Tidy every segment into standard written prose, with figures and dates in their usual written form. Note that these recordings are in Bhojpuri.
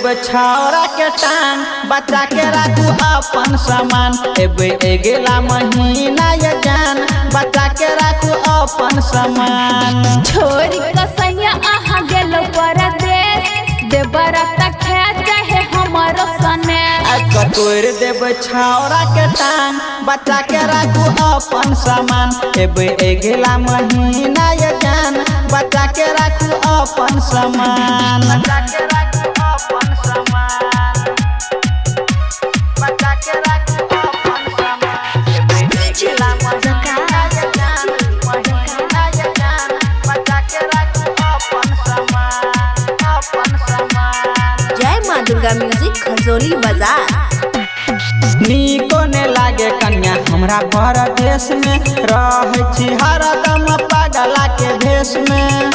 देव छौरा के टांग बचा के राखू अपन सामान एबे एगेला महीना ये जान बचा के राखू अपन सामान। छोरी कसैया आहा गेलो परदेश देवरा तक चाहे हमारो सने कटोर देव छौरा के टांग बचा के राखू अपन सामान एबे एगेला महीना ये जान बचा के राखू अपन सामान। बचा के राखू अपन सामान बचा के राखू अपन सामान एबे एगेला महीना ये जान महीना ये जान बचा के राखू अपन सामान। जय माँ दुर्गा म्यूजिक खजोली बाजार। नीको ने लागे कन्या हमरा परदेश में रह छी हरदम पागला के भेष में।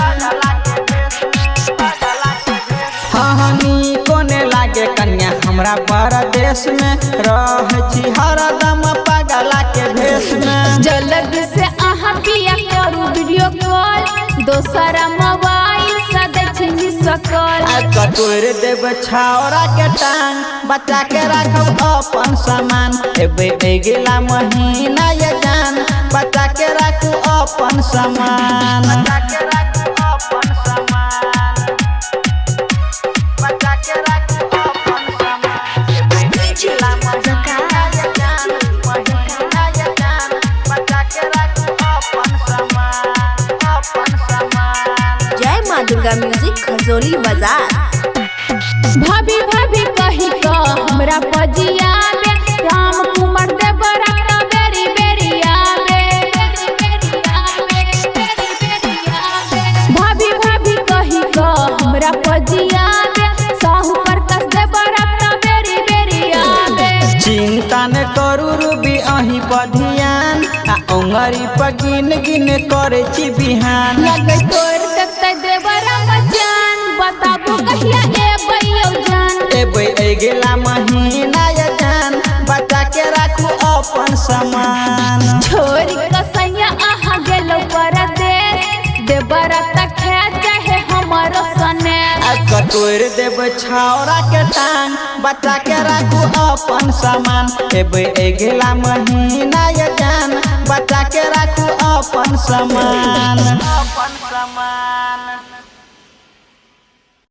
हाँ नीको ने लागे कन्या हमरा परदेश में रह छी हरदम पागला के भेष में। जल्दी से आहा पिया करू वीडियो कॉल दोसरा मोबाइल से देखी सकल कटोर देव छौरा के टांग बचा के राखब अपन सामान एबे एगेला महीना ये जान बचा के राखू अपन सामान। बचा के राखू अपन सामान बचा के राखू अपन सामान एबे एगेला महीना ये जान महीना ये जान बचा के राखू अपन सामान। जय माँ दुर्गा म्यूजिक खजोली बाजार। भाभी भाभी कही तो हमरा पजिया में राम कुमार देवरा का बेरी बेरी आवे भाभी भाभी कही तो हमरा पजिया में साहू प्रकाश देवरा का बेरी बेरी आवे। चिंता न करू रूबी अही पधियान आ उंगरी पर गिन गिन करे छी बिहान। लगे तोर देखते देवरा मचान बताबू कहिया ए बैयो जान एबे एगेला महीना ये जान बचा के राखू अपन सामान। छोरी कसैया आहा गेलो परदेश देवरा तक चाहे हमारो सने कटोर देव छौरा के टांग बचा के राखू अपन सामान एबे एगेला महीना ये जान बचा के राखू अपन सामान। अपन सामान।